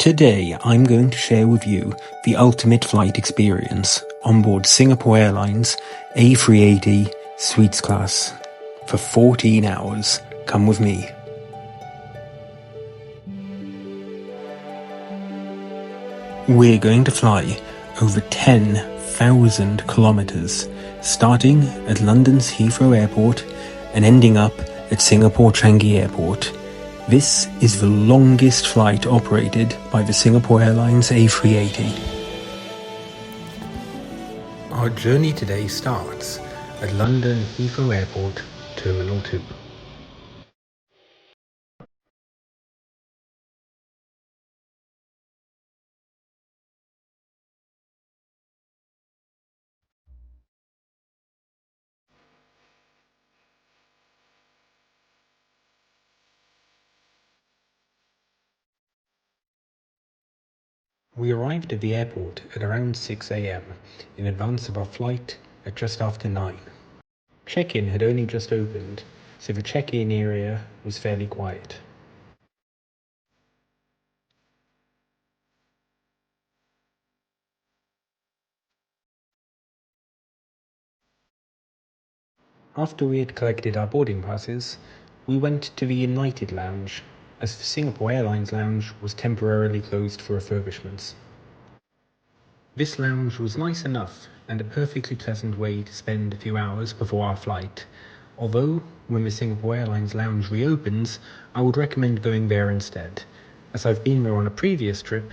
Today I'm going to share with you the ultimate flight experience on board Singapore Airlines A380 Suites Class. For 14 hours, come with me. We're going to fly over 10,000 kilometers, starting at London's Heathrow Airport and ending up at Singapore Changi Airport. This is the longest flight operated by the Singapore Airlines A380. Our journey today starts at London Heathrow Airport, Terminal 2. We arrived at the airport at around 6 AM in advance of our flight at just after 9. Check-in had only just opened, so the check-in area was fairly quiet. After we had collected our boarding passes, we went to the United Lounge, as the Singapore Airlines Lounge was temporarily closed for refurbishments. This lounge was nice enough and a perfectly pleasant way to spend a few hours before our flight, although when the Singapore Airlines Lounge reopens, I would recommend going there instead, as I've been there on a previous trip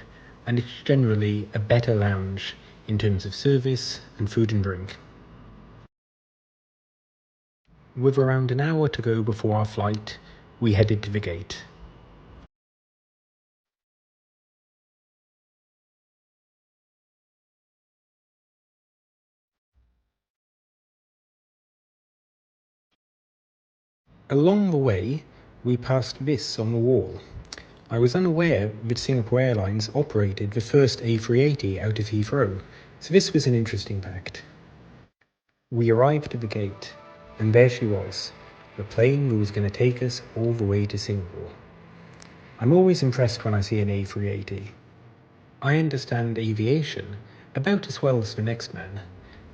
and it's generally a better lounge in terms of service and food and drink. With around an hour to go before our flight, we headed to the gate. Along the way, we passed this on the wall. I was unaware that Singapore Airlines operated the first A380 out of Heathrow, so this was an interesting fact. We arrived at the gate, and there she was, the plane that was going to take us all the way to Singapore. I'm always impressed when I see an A380. I understand aviation about as well as the next man,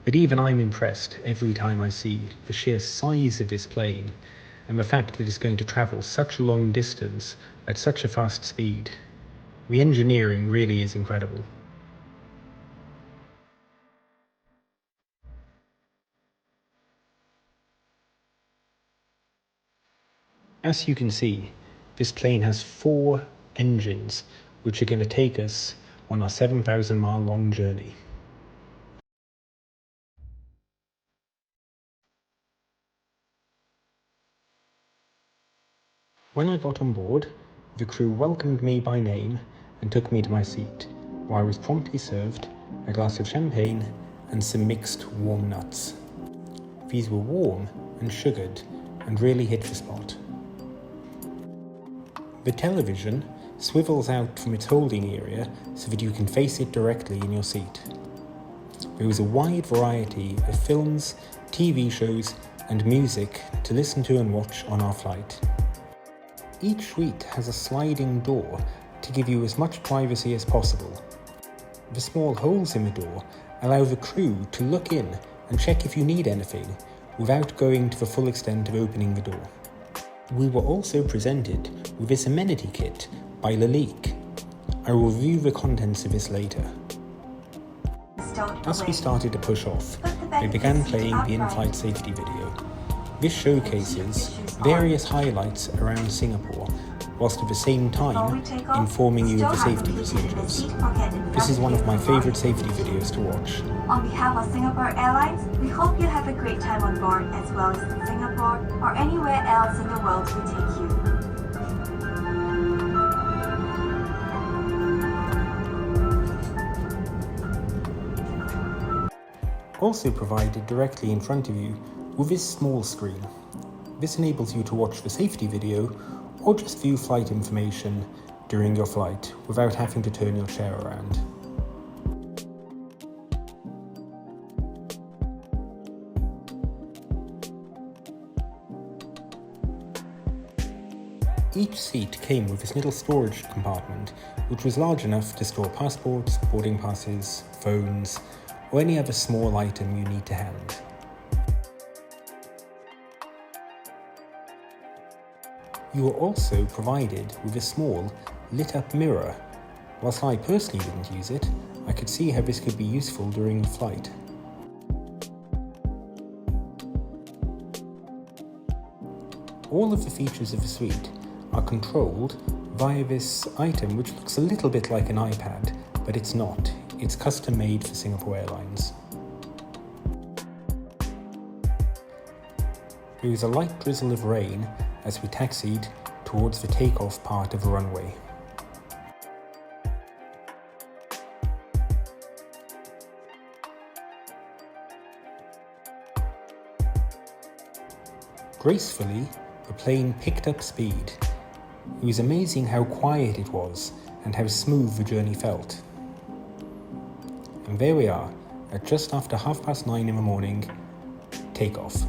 but even I'm impressed every time I see the sheer size of this plane and the fact that it's going to travel such a long distance at such a fast speed. The engineering really is incredible. As you can see, this plane has 4 engines which are going to take us on our 7,000 mile long journey. When I got on board, the crew welcomed me by name and took me to my seat, where I was promptly served a glass of champagne and some mixed warm nuts. These were warm and sugared and really hit the spot. The television swivels out from its holding area so that you can face it directly in your seat. There was a wide variety of films, TV shows and music to listen to and watch on our flight. Each suite has a sliding door to give you as much privacy as possible. The small holes in the door allow the crew to look in and check if you need anything without going to the full extent of opening the door. We were also presented with this amenity kit by Lalique. I will review the contents of this later. As we started to push off, they began playing the in-flight safety video. This showcases various highlights around Singapore, whilst at the same time informing you of the safety procedures. This is one of my favourite safety videos to watch. On behalf of Singapore Airlines, we hope you have a great time on board, as well as in Singapore or anywhere else in the world we take you. Also provided directly in front of you with this small screen. This enables you to watch the safety video or just view flight information during your flight without having to turn your chair around. Each seat came with this little storage compartment, which was large enough to store passports, boarding passes, phones, or any other small item you need to hand. You were also provided with a small, lit-up mirror. Whilst I personally didn't use it, I could see how this could be useful during the flight. All of the features of the suite are controlled via this item which looks a little bit like an iPad, but it's not. It's custom made for Singapore Airlines. There was a light drizzle of rain as we taxied towards the takeoff part of the runway. Gracefully, the plane picked up speed. It was amazing how quiet it was and how smooth the journey felt. And there we are, at just after 9:30 in the morning, takeoff.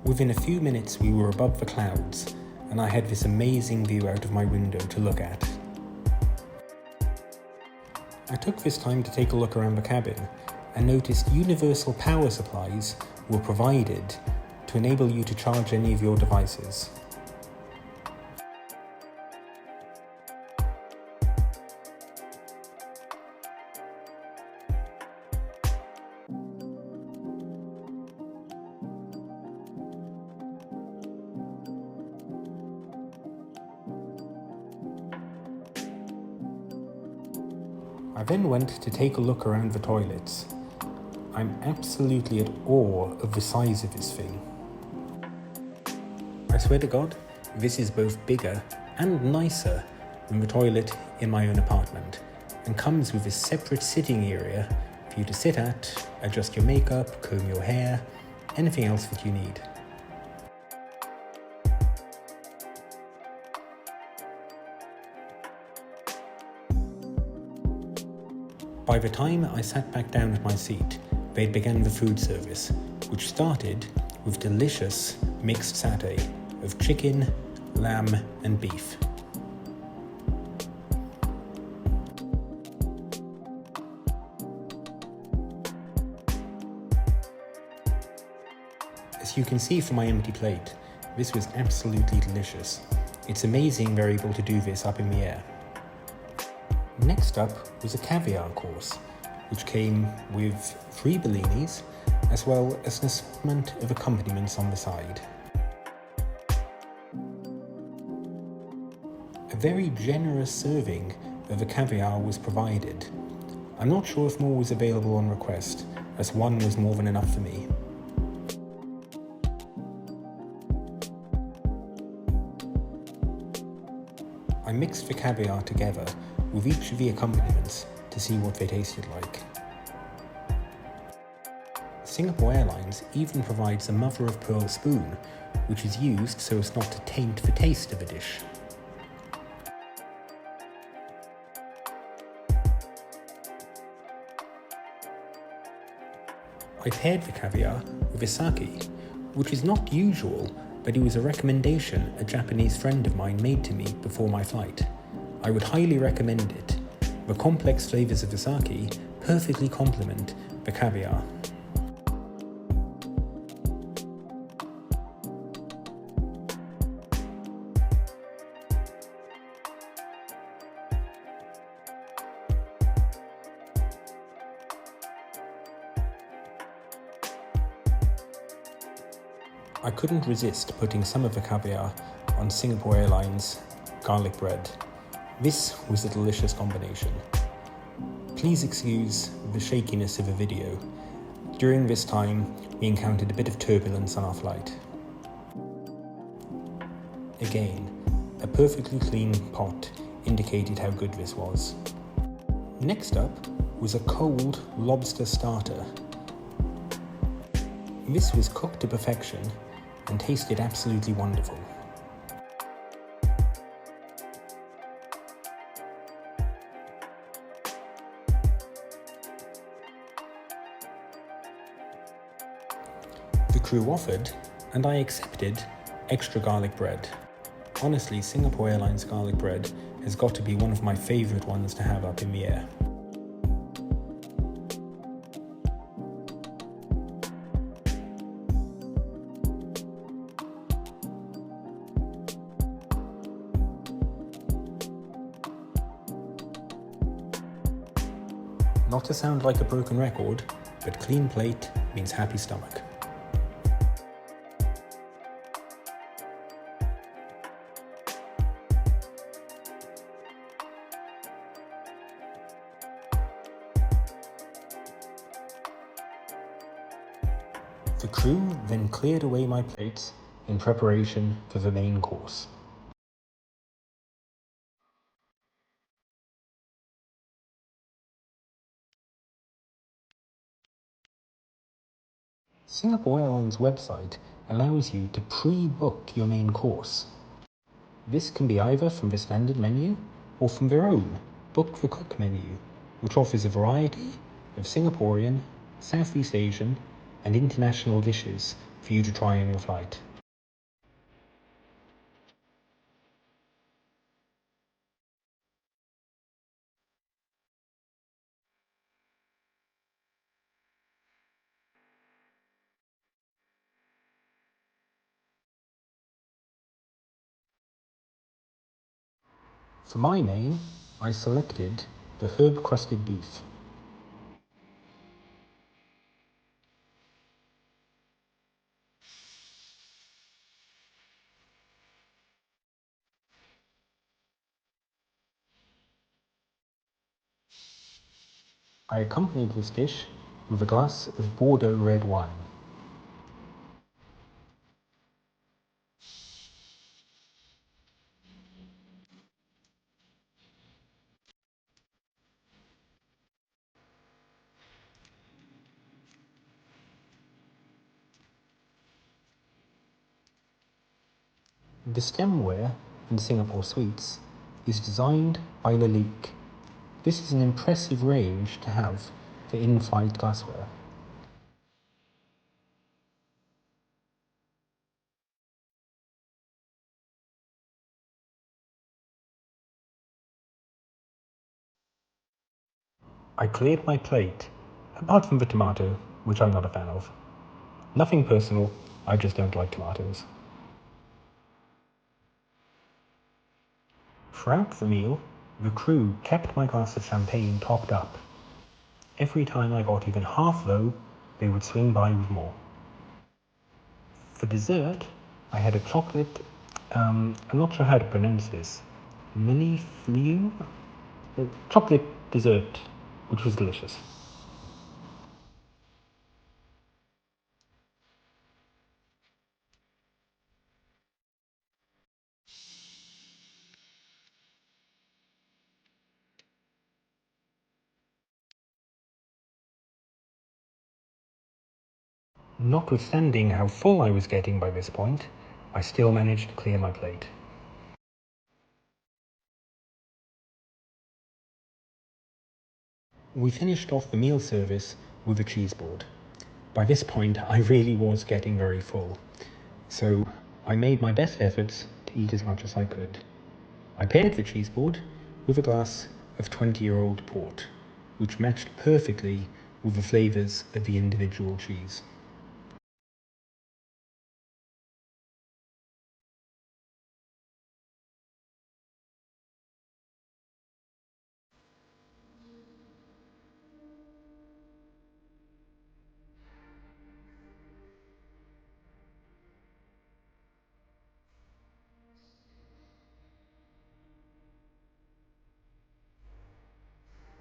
Within a few minutes we were above the clouds, and I had this amazing view out of my window to look at. I took this time to take a look around the cabin and noticed universal power supplies were provided to enable you to charge any of your devices. I then went to take a look around the toilets. I'm absolutely at awe of the size of this thing. I swear to God, this is both bigger and nicer than the toilet in my own apartment, and comes with a separate sitting area for you to sit at, adjust your makeup, comb your hair, anything else that you need. By the time I sat back down at my seat, they'd begun the food service, which started with delicious mixed satay of chicken, lamb and beef. As you can see from my empty plate, this was absolutely delicious. It's amazing they're able to do this up in the air. Next up was a caviar course, which came with 3 bellinis, as well as an assortment of accompaniments on the side. A very generous serving of the caviar was provided. I'm not sure if more was available on request, as one was more than enough for me. I mixed the caviar together with each of the accompaniments to see what they tasted like. Singapore Airlines even provides a mother-of-pearl spoon, which is used so as not to taint the taste of a dish. I paired the caviar with a sake, which is not usual, but it was a recommendation a Japanese friend of mine made to me before my flight. I would highly recommend it. The complex flavours of the sake perfectly complement the caviar. I couldn't resist putting some of the caviar on Singapore Airlines garlic bread. This was a delicious combination. Please excuse the shakiness of the video. During this time, we encountered a bit of turbulence on our flight. Again, a perfectly clean pot indicated how good this was. Next up was a cold lobster starter. This was cooked to perfection and tasted absolutely wonderful. The crew offered, and I accepted, extra garlic bread. Honestly, Singapore Airlines garlic bread has got to be one of my favourite ones to have up in the air. Not to sound like a broken record, but clean plate means happy stomach. The crew then cleared away my plates in preparation for the main course. Singapore Airlines website allows you to pre-book your main course. This can be either from the standard menu or from their own Book the Cook menu, which offers a variety of Singaporean, Southeast Asian and international dishes for you to try on your flight. For my main, I selected the herb-crusted beef. I accompanied this dish with a glass of Bordeaux red wine. The stemware in Singapore Suites is designed by Lalique. This is an impressive range to have for in-flight glassware. I cleared my plate, apart from the tomato, which I'm not a fan of. Nothing personal, I just don't like tomatoes. Throughout the meal, the crew kept my glass of champagne topped up. Every time I got even half low, they would swing by with more. For dessert, I had a chocolate, I'm not sure how to pronounce this, mini flu? Chocolate dessert, which was delicious. Notwithstanding how full I was getting by this point, I still managed to clear my plate. We finished off the meal service with a cheese board. By this point, I really was getting very full, so I made my best efforts to eat as much as I could. I paired the cheese board with a glass of 20-year-old port, which matched perfectly with the flavours of the individual cheese.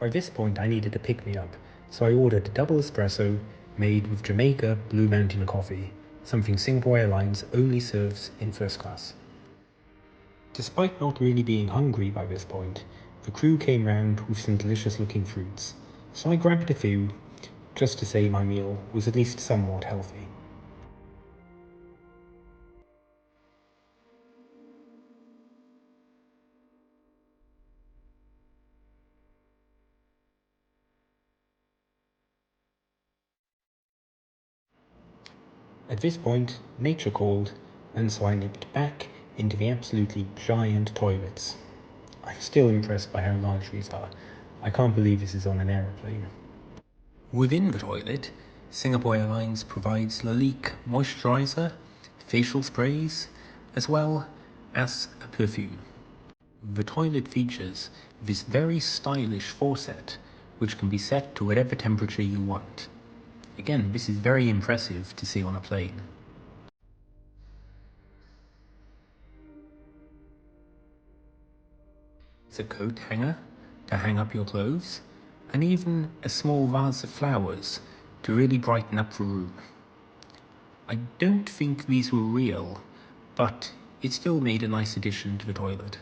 By this point I needed a pick-me-up, so I ordered a double espresso made with Jamaica Blue Mountain coffee, something Singapore Airlines only serves in first class. Despite not really being hungry by this point, the crew came round with some delicious looking fruits, so I grabbed a few, just to say my meal was at least somewhat healthy. At this point, nature called, and so I nipped back into the absolutely giant toilets. I'm still impressed by how large these are. I can't believe this is on an aeroplane. Within the toilet, Singapore Airlines provides Lalique moisturizer, facial sprays, as well as a perfume. The toilet features this very stylish faucet, which can be set to whatever temperature you want. Again, this is very impressive to see on a plane. It's a coat hanger to hang up your clothes, and even a small vase of flowers to really brighten up the room. I don't think these were real, but it still made a nice addition to the toilet.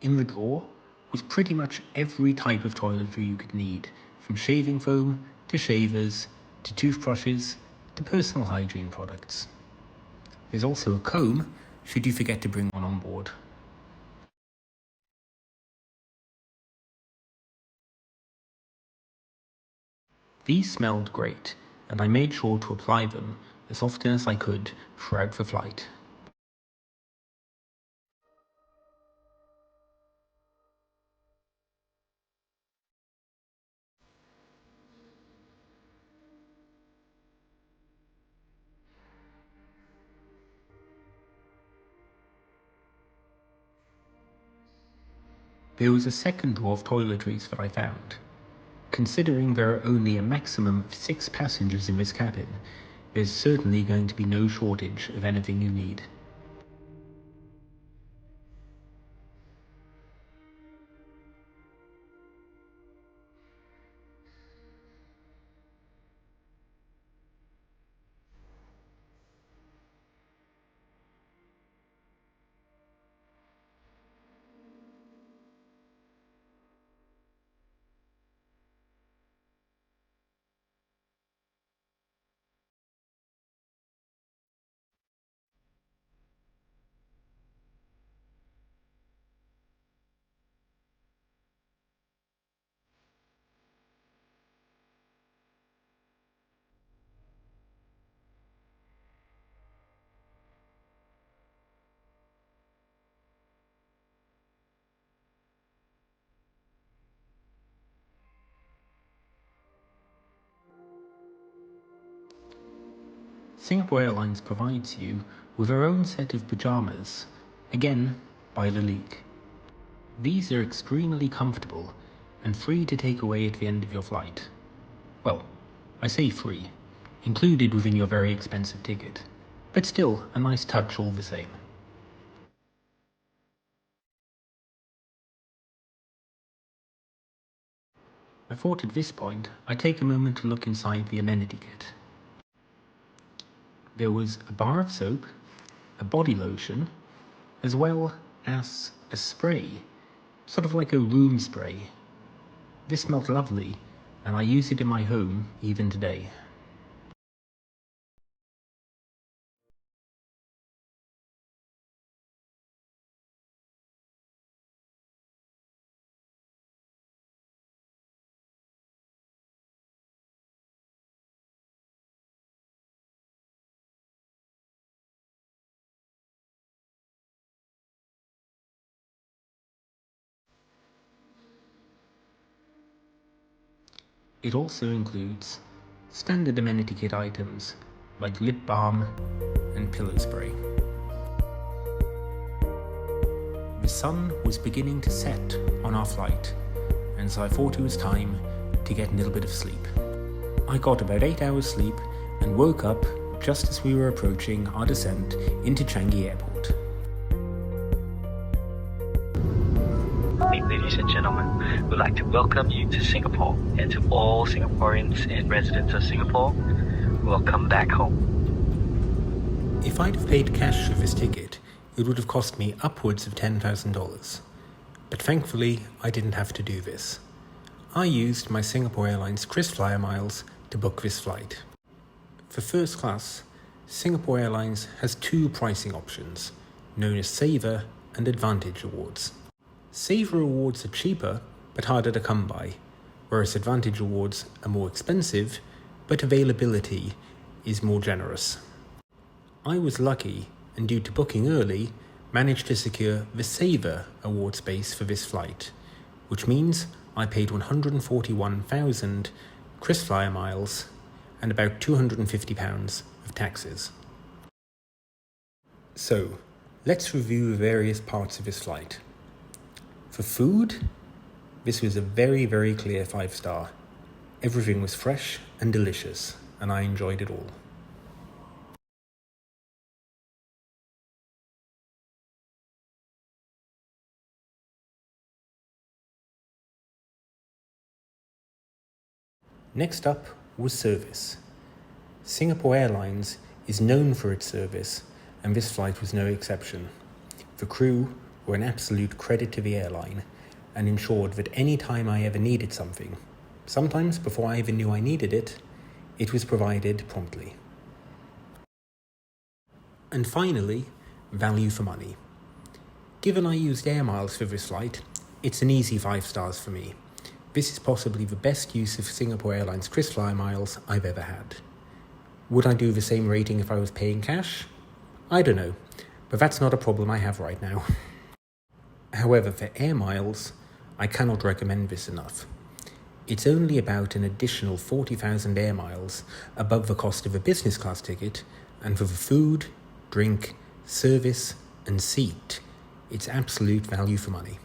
In the drawer was pretty much every type of toiletry you could need, from shaving foam to shavers to toothbrushes to personal hygiene products. There's also a comb should you forget to bring one on board. These smelled great, and I made sure to apply them as often as I could throughout the flight. There was a second drawer of toiletries that I found. Considering there are only a maximum of 6 passengers in this cabin, there's certainly going to be no shortage of anything you need. Singapore Airlines provides you with their own set of pyjamas, again by Lalique. These are extremely comfortable and free to take away at the end of your flight. Well, I say free, included within your very expensive ticket, but still a nice touch all the same. I thought at this point I'd take a moment to look inside the amenity kit. There was a bar of soap, a body lotion, as well as a spray, sort of like a room spray. This smelled lovely, and I use it in my home even today. It also includes standard amenity kit items like lip balm and pillow spray. The sun was beginning to set on our flight, and so I thought it was time to get a little bit of sleep. I got about 8 hours sleep and woke up just as we were approaching our descent into Changi Airport. Ladies and gentlemen, we'd like to welcome you to Singapore, and to all Singaporeans and residents of Singapore, welcome back home. If I'd have paid cash for this ticket, it would have cost me upwards of $10,000. But thankfully, I didn't have to do this. I used my Singapore Airlines KrisFlyer miles to book this flight. For first class, Singapore Airlines has two pricing options, known as Saver and Advantage Awards. Saver awards are cheaper but harder to come by, whereas Advantage awards are more expensive but availability is more generous. I was lucky and, due to booking early, managed to secure the Saver award space for this flight, which means I paid 141,000 KrisFlyer miles and about £250 of taxes. So, let's review the various parts of this flight. For food, this was a very, very clear 5-star. Everything was fresh and delicious, and I enjoyed it all. Next up was service. Singapore Airlines is known for its service, and this flight was no exception. The crew were an absolute credit to the airline and ensured that any time I ever needed something, sometimes before I even knew I needed it, it was provided promptly. And finally, value for money. Given I used air miles for this flight, it's an easy 5 stars for me. This is possibly the best use of Singapore Airlines KrisFlyer miles I've ever had. Would I do the same rating if I was paying cash? I don't know, but that's not a problem I have right now. However, for air miles, I cannot recommend this enough. It's only about an additional 40,000 air miles above the cost of a business class ticket, and for the food, drink, service, and seat, it's absolute value for money.